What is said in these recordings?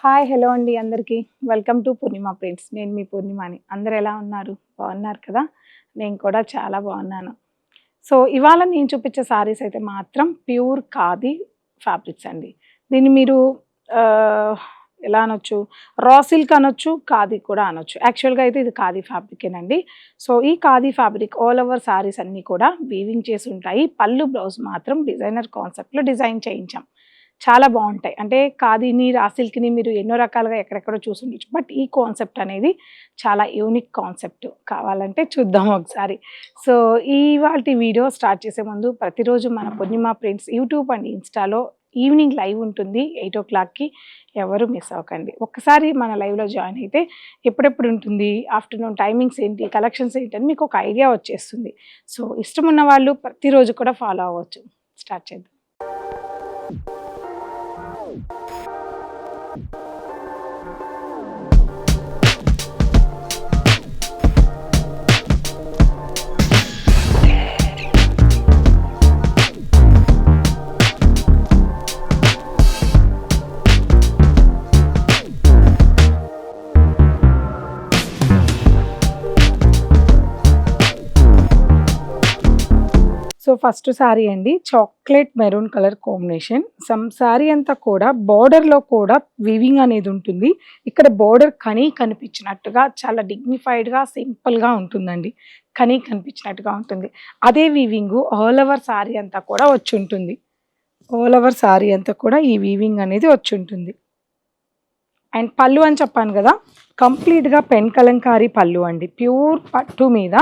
Hi hello అండి అందరికీ welcome to Purnima prints. నేను మీ పూర్ణిమని. అందరు ఎలా ఉన్నారు? బాగున్నారు కదా? నేను కూడా చాలా బాగున్నాను. సో ఇవాళ నేను చూపించే సారీస్ అయితే మాత్రం ప్యూర్ ఖాదీ ఫ్యాబ్రిక్స్ అండి. దీన్ని మీరు ఆహ్, ఎలా అనొచ్చు, రా సిల్క్ అనొచ్చు, ఖాదీ కూడా అనొచ్చు. యాక్చువల్‌గా అయితే ఇది ఖాదీ ఫ్యాబ్రికేనండి. సో ఈ khadi fabric all over saris అన్నీ కూడా వీవింగ్ చేసి ఉంటాయి. పళ్ళు బ్లౌజ్ మాత్రం డిజైనర్ కాన్సెప్ట్‌లో డిజైన్ చేయించాం. చాలా బావుంటాయి. అంటే ఖాదీని, రా సిల్క్‌ని మీరు ఎన్నో రకాలుగా ఎక్కడెక్కడో చూసుండొచ్చు. బట్ ఈ కాన్సెప్ట్ అనేది చాలా యూనిక్ కాన్సెప్ట్. కావాలంటే చూద్దాం ఒకసారి. సో ఇవాల్టి వీడియో స్టార్ట్ చేసే ముందు ప్రతిరోజు మన పూర్ణిమ ప్రింట్స్ యూట్యూబ్ అండ్ ఇన్‌స్టాలో ఈవినింగ్ లైవ్ ఉంటుంది 8:00కి. ఎవరు మిస్ అవ్వకండి. ఒక్కసారి మన లైవ్‌లో జాయిన్ అయితే ఎప్పుడెప్పుడు ఉంటుంది, ఆఫ్టర్‌నూన్ టైమింగ్స్ ఏంటి, కలెక్షన్స్ ఏంటి అని మీకు ఒక ఐడియా వచ్చేస్తుంది. సో ఇష్టమున్న వాళ్ళు ప్రతిరోజు కూడా ఫాలో అవ్వచ్చు. స్టార్ట్ చేద్దాం. సో ఫస్ట్ సారీ అండి, chocolate maroon colour combination. Sorry అంతా కూడా బార్డర్‌లో కూడా వీవింగ్ అనేది ఉంటుంది. ఇక్కడ బార్డర్ కనీ కనిపించినట్టుగా చాలా డిగ్నిఫైడ్‌గా, సింపుల్‌గా ఉంటుందండి. కనీ కనిపించినట్టుగా ఉంటుంది. అదే వీవింగు ఆల్ ఓవర్ సారీ అంతా కూడా వచ్చుంటుంది. ఆల్ ఓవర్ సారీ అంతా కూడా ఈ వీవింగ్ అనేది వచ్చుంటుంది. అండ్ పళ్ళు అని చెప్పాను కదా, కంప్లీట్‌గా పెన్ కలంకారీ పళ్ళు అండి. ప్యూర్ పట్టు మీద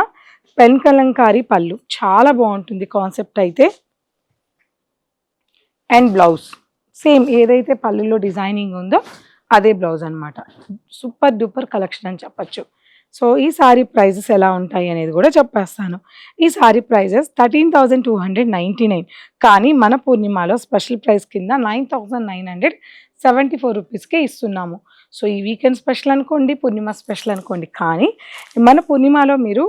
పెన్ కలంకారీ పళ్ళు. చాలా బాగుంటుంది కాన్సెప్ట్ అయితే. అండ్ బ్లౌజ్ సేమ్ ఏదైతే పళ్ళులో డిజైనింగ్ ఉందో అదే బ్లౌజ్ అనమాట. సూపర్ డూపర్ కలెక్షన్ అని చెప్పచ్చు. సో ఈ సారీ ప్రైజెస్ ఎలా ఉంటాయి అనేది కూడా చెప్పేస్తాను. ఈ సారీ ప్రైజెస్ 13,299, కానీ మన పూర్ణిమలో స్పెషల్ ప్రైస్ కింద 9,974 రూపీస్కే ఇస్తున్నాము. సో ఈ వీకెండ్ స్పెషల్ అనుకోండి, పూర్ణిమ స్పెషల్ అనుకోండి, కానీ మన పూర్ణిమలో మీరు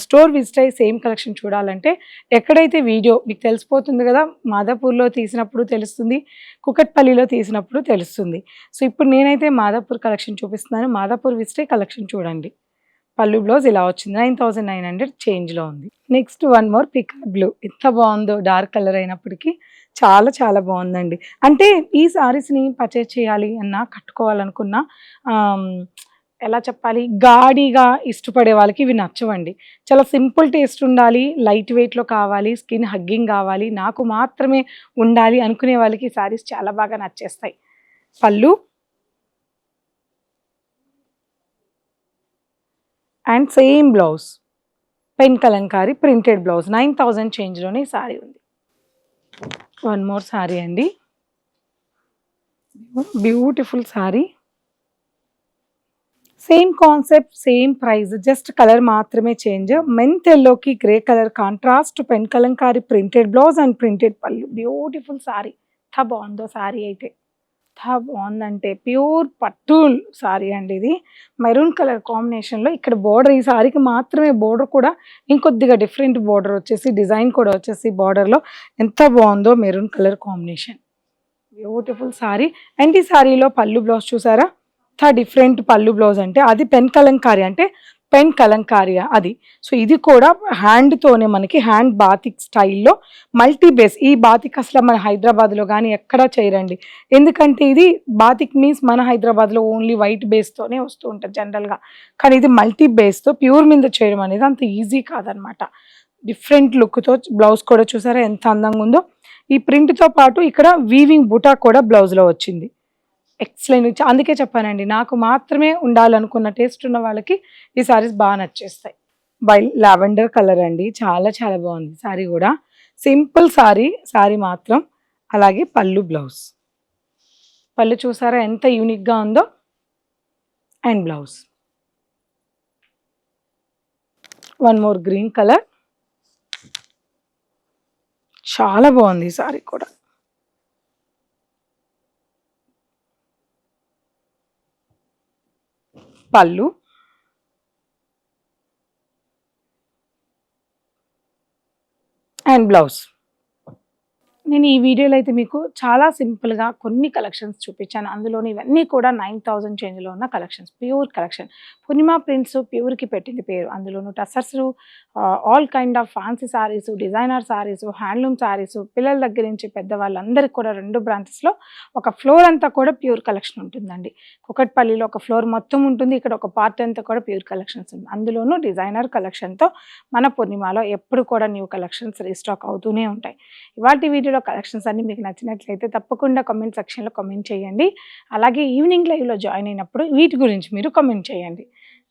స్టోర్ విజిట్ అయ్యి సేమ్ కలెక్షన్ చూడాలంటే ఎక్కడైతే వీడియో మీకు తెలిసిపోతుంది కదా, మాదాపూర్లో తీసినప్పుడు తెలుస్తుంది, కుకట్పల్లిలో తీసినప్పుడు తెలుస్తుంది. సో ఇప్పుడు నేనైతే మాదాపూర్ కలెక్షన్ చూపిస్తున్నాను. మాదాపూర్ విజిట్ అయ్యి కలెక్షన్ చూడండి. పళ్ళు బ్లౌజ్ ఇలా వచ్చింది, 9,900 చేంజ్లో ఉంది. Next one more peacock blue. ఎంత బాగుందో, డార్క్ కలర్ అయినప్పటికీ చాలా చాలా బాగుందండి. అంటే ఈ సారీస్ని పర్చేస్ చేయాలి అన్నా, కట్టుకోవాలనుకున్నా ఎలా చెప్పాలి, గాడిగా ఇష్టపడే వాళ్ళకి ఇవి నచ్చవండి. చాలా సింపుల్ టేస్ట్ ఉండాలి, లైట్ వెయిట్లో కావాలి, స్కిన్ హగ్గింగ్ కావాలి, నాకు మాత్రమే ఉండాలి అనుకునే వాళ్ళకి ఈ సారీస్ చాలా బాగా నచ్చేస్తాయి. Pallu and same blouse pen kalamkari printed blouse. 9,000 చేంజ్లోనే ఈ సారీ ఉంది. వన్ మోర్ సారీ అండి, beautiful sari. Same concept, same price, just colour మాత్రమే చేంజ్. మెంత్ ఎల్లోకి grey colour contrast, pen kalamkari printed blouse and printed pallu. Beautiful sari. ఎంత బాగుందో సారీ అయితే, ఎంత బాగుందంటే ప్యూర్ పట్టు సారీ అండి ఇది. మెరూన్ కలర్ కాంబినేషన్లో ఇక్కడ బోర్డర్, ఈ సారీకి మాత్రమే బోర్డర్ కూడా ఇంకొద్దిగా డిఫరెంట్ బోర్డర్ వచ్చేసి, డిజైన్ కూడా వచ్చేసి బార్డర్లో ఎంత బాగుందో. Maroon colour combination, beautiful sorry. And ఈ సారీలో పళ్ళు బ్లౌజ్ చూసారా, ఎంత డిఫరెంట్ పళ్ళు బ్లౌజ్. అంటే అది పెన్ కలంకారీ, అంటే పెన్ కలంకారీ అది. సో ఇది కూడా హ్యాండ్తోనే మనకి హ్యాండ్ బాతిక్ స్టైల్లో మల్టీ బేస్. ఈ బాతిక్ అసలు మన హైదరాబాద్లో కానీ ఎక్కడా చేయరండి. ఎందుకంటే ఇది బాతిక్ మీన్స్ మన హైదరాబాద్లో ఓన్లీ వైట్ బేస్తోనే వస్తూ ఉంటుంది జనరల్గా, కానీ ఇది మల్టీ బేస్తో ప్యూర్ మీద చేయడం అనేది అంత ఈజీ కాదనమాట. డిఫరెంట్ లుక్తో బ్లౌజ్ కూడా చూసారా ఎంత అందంగా ఉందో. ఈ ప్రింట్తో పాటు ఇక్కడ వీవింగ్ బుటా కూడా బ్లౌజ్లో వచ్చింది. ఎక్సలెంట్. అందుకే చెప్పానండి, నాకు మాత్రమే ఉండాలనుకున్న టేస్ట్ ఉన్న వాళ్ళకి ఈ సారీస్ బాగా నచ్చేస్తాయి. లావెండర్ కలర్ అండి, చాలా చాలా బాగుంది సారీ కూడా. సింపుల్ సారీ మాత్రం. అలాగే పళ్ళు బ్లౌజ్, పళ్ళు చూసారా ఎంత యూనిక్గా ఉందో. And blouse one more green colour, చాలా బాగుంది ఈ సారీ కూడా. పళ్ళు అండ్ బ్లౌజ్. నేను ఈ వీడియోలో అయితే మీకు చాలా సింపుల్‌గా కొన్ని కలెక్షన్స్ చూపించాను. అందులోని ఇవన్నీ కూడా 9000 చేంజ్‌లో ఉన్న collections. Pure collection. Purnima prints ప్యూర్‌కి పెట్టింది పేరు. అందులోను tussars, all kind of fancy saris, designer saris, handloom saris, పిల్లల దగ్గర నుంచి పెద్దవాళ్ళందరికి కూడా 2 బ్రాంచెస్‌లో ఒక ఫ్లోర్ అంతా కూడా ప్యూర్ కలెక్షన్ ఉంటుందండి. కూకట్పల్లిలో ఒక ఫ్లోర్ మొత్తం ఉంటుంది. ఇక్కడ ఒక పార్ట్ అంతా కూడా ప్యూర్ కలెక్షన్స్ ఉంది. అందులోనూ డిజైనర్ కలెక్షన్‌తో మన పూర్ణిమలో ఎప్పుడు కూడా న్యూ కలెక్షన్స్ రీస్టాక్ అవుతూనే ఉంటాయి. ఇవాల్టి వీడియోలో కలెక్షన్స్ అన్నీ మీకు నచ్చినట్లయితే తప్పకుండా కామెంట్ సెక్షన్‌లో కామెంట్ చేయండి. అలాగే ఈవినింగ్ లైవ్‌లో జాయిన్ అయినప్పుడు వీటి గురించి మీరు కామెంట్ చేయండి.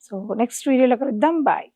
సో నెక్స్ట్ వీడియోలో కలుద్దాం. బాయ్.